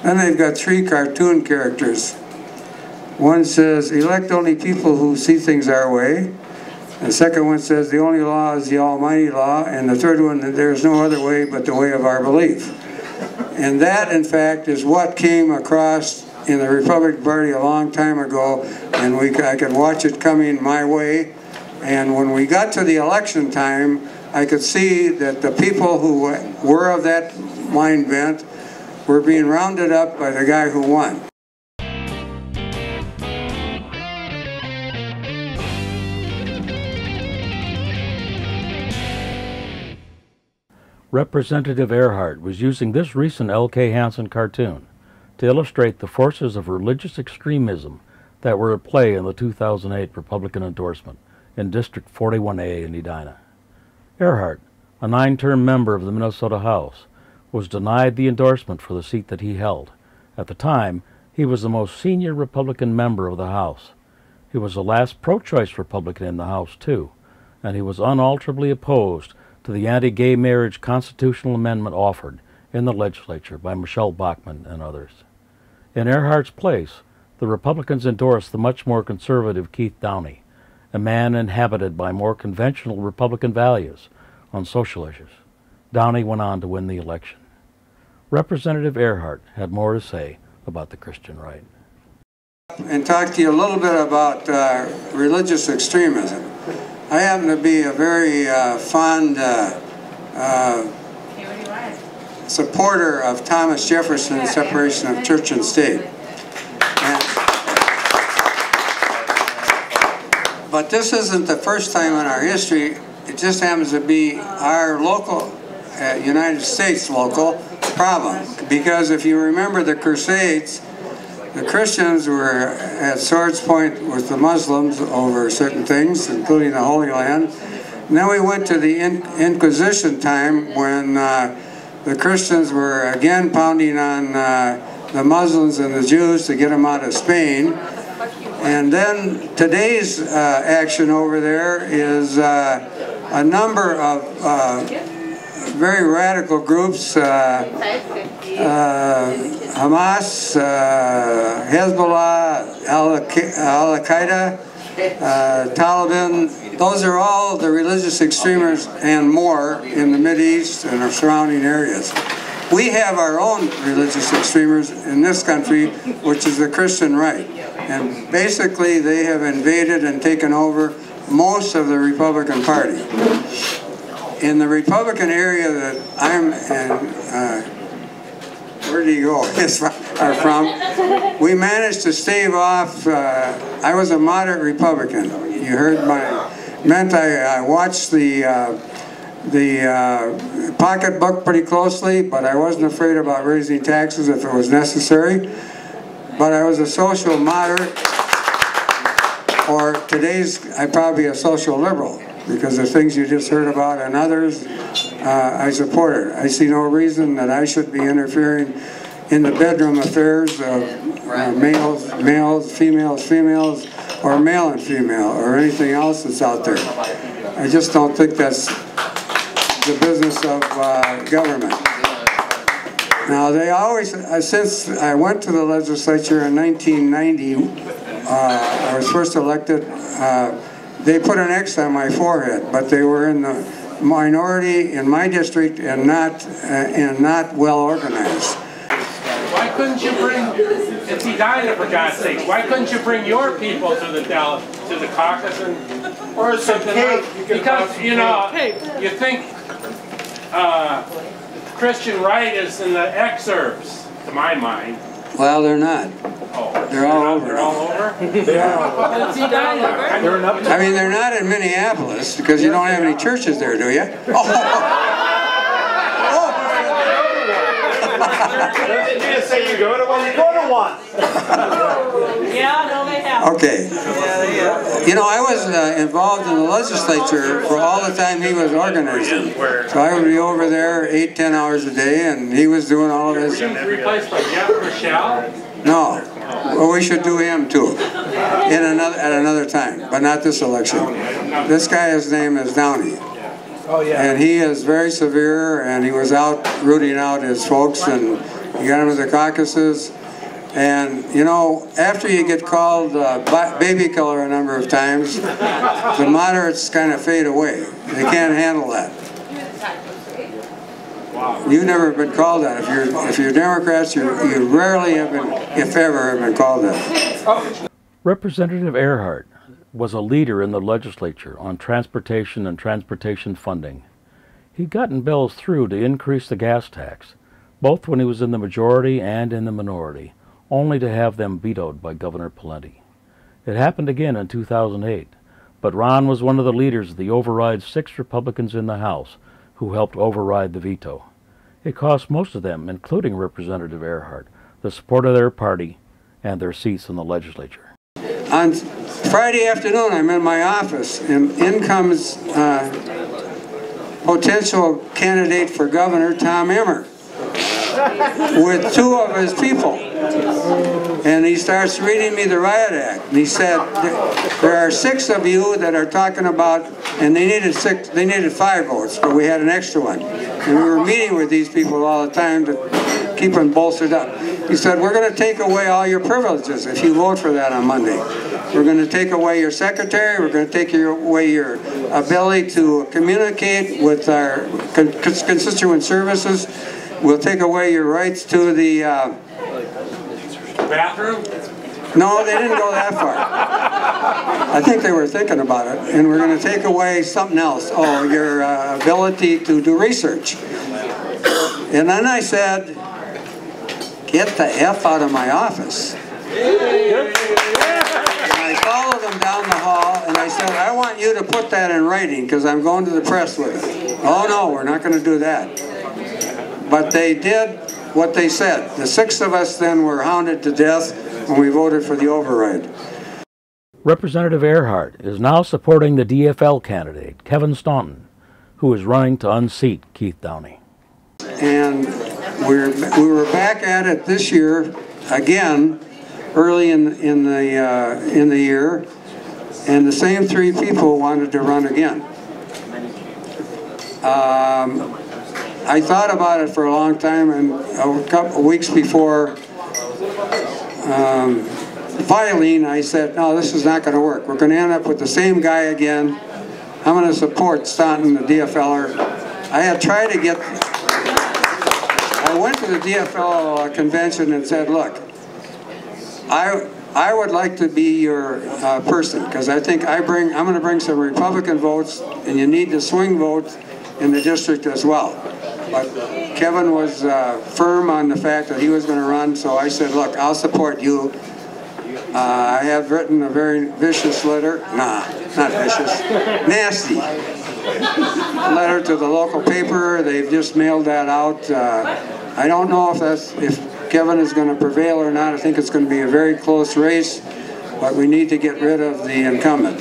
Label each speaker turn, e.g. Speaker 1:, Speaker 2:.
Speaker 1: Then they've got 3 cartoon characters. One says, elect only people who see things our way. The second one says, the only law is the almighty law. And the third one, there is no other way but the way of our belief. And that, in fact, is what came across in the Republican Party a long time ago, and I could watch it coming my way. And when we got to the election time, I could see that the people who were of that mind bent were being rounded up by the guy who won.
Speaker 2: Representative Erhardt was using this recent L.K. Hansen cartoon to illustrate the forces of religious extremism that were at play in the 2008 Republican endorsement in District 41A in Edina. Erhardt, a 9-term member of the Minnesota House, was denied the endorsement for the seat that he held. At the time, he was the most senior Republican member of the House. He was the last pro-choice Republican in the House, too, and he was unalterably opposed to the anti-gay marriage constitutional amendment offered in the legislature by Michelle Bachmann and others. In Erhardt's place, the Republicans endorsed the much more conservative Keith Downey, a man inhabited by more conventional Republican values on social issues. Downey went on to win the election. Representative Erhardt had more to say about the Christian right.
Speaker 1: And talk to you a little bit about religious extremism. I happen to be a very fond supporter of Thomas Jefferson's separation of church and state. But this isn't the first time in our history. It just happens to be our local, United States local problem. Because if you remember the Crusades, the Christians were at swords point with the Muslims over certain things, including the Holy Land. And then we went to the Inquisition time when the Christians were again pounding on the Muslims and the Jews to get them out of Spain. And then today's action over there is a number of very radical groups, Hamas, Hezbollah, Al-Qaeda, Taliban. Those are all the religious extremists and more in the Mideast and our surrounding areas. We have our own religious extremists in this country, which is the Christian right. And basically they have invaded and taken over most of the Republican Party. In the Republican area that I'm in, where do you go? Are from? We managed to stave off. I was a moderate Republican. You heard meant I watched the pocketbook pretty closely, but I wasn't afraid about raising taxes if it was necessary. But I was a social moderate, or I'm probably a social liberal, because the things you just heard about and others, I supported. I see no reason that I should be interfering in the bedroom affairs of males, females, or male and female, or anything else that's out there. I just don't think that's the business of government. Now, they always, since I went to the legislature in 1990, I was first elected, they put an X on my forehead, but they were in the minority in my district and not well organized.
Speaker 3: Why couldn't you bring, it's Edina for God's sake, why couldn't you bring your people to the caucus and, or something else? Because, you know, you think Christian right is in the excerpts, to my mind.
Speaker 1: Well, they're not.
Speaker 3: Oh,
Speaker 1: they're all over.
Speaker 3: They're all over?
Speaker 1: I mean, they're not in Minneapolis, because you don't have any churches there, do you?
Speaker 4: Did you just say you go to one? You go to one.
Speaker 5: Yeah, no, they have.
Speaker 1: Okay. You know, I was involved in the legislature for all the time he was organizing. So I would be over there 8-10 hours a day, and he was doing all of his.
Speaker 3: Were you replaced by Jeff Rochelle?
Speaker 1: No. Well, we should do him too, at another time, but not this election. This guy, his name is Downey.
Speaker 4: Oh, yeah.
Speaker 1: And he is very severe, and he was out rooting out his folks, and You got into the caucuses. And, you know, after you get called baby killer a number of times, the moderates kind of fade away. They can't handle that. You've never been called that. If you're Democrats, you rarely have been, if ever, have been called that.
Speaker 2: Representative Erhardt was a leader in the legislature on transportation and transportation funding. He'd gotten bills through to increase the gas tax, both when he was in the majority and in the minority, only to have them vetoed by Governor Pawlenty. It happened again in 2008, but Ron was one of the leaders of the override's 6 Republicans in the House who helped override the veto. It cost most of them, including Representative Erhardt, the support of their party and their seats in the legislature.
Speaker 1: On Friday afternoon, I'm in my office, and in comes potential candidate for governor, Tom Emmer, with 2 of his people. And he starts reading me the riot act. And he said, there are 6 of you that are talking about, and they needed 5 votes, but we had an extra one. And we were meeting with these people all the time to keep them bolstered up. He said, we're going to take away all your privileges if you vote for that on Monday. We're going to take away your secretary. We're going to take away your ability to communicate with our constituent services. We'll take away your rights to the
Speaker 3: bathroom?
Speaker 1: No, they didn't go that far. I think they were thinking about it. And we're going to take away something else. Oh, your ability to do research. And then I said, get the F out of my office. And I followed them down the hall and I said, I want you to put that in writing because I'm going to the press with it. Oh no, we're not going to do that. But they did what they said. The 6 of us then were hounded to death when we voted for the override.
Speaker 2: Representative Erhardt is now supporting the DFL candidate, Kevin Staunton, who is running to unseat Keith Downey.
Speaker 1: And we were back at it this year again, early in the year, and the same 3 people wanted to run again. I thought about it for a long time, and a couple of weeks before filing, I said, no, this is not going to work. We're going to end up with the same guy again. I'm going to support Staunton, the DFLer. I had tried to get... I went to the DFL convention and said, look, I would like to be your person, because I think I'm going to bring some Republican votes, and you need the swing votes in the district as well. But Kevin was firm on the fact that he was going to run, so I said, look, I'll support you. I have written a very vicious letter, not vicious, nasty letter to the local paper. They've just mailed that out. I don't know if Kevin is going to prevail or not. I think it's going to be a very close race, but we need to get rid of the incumbent.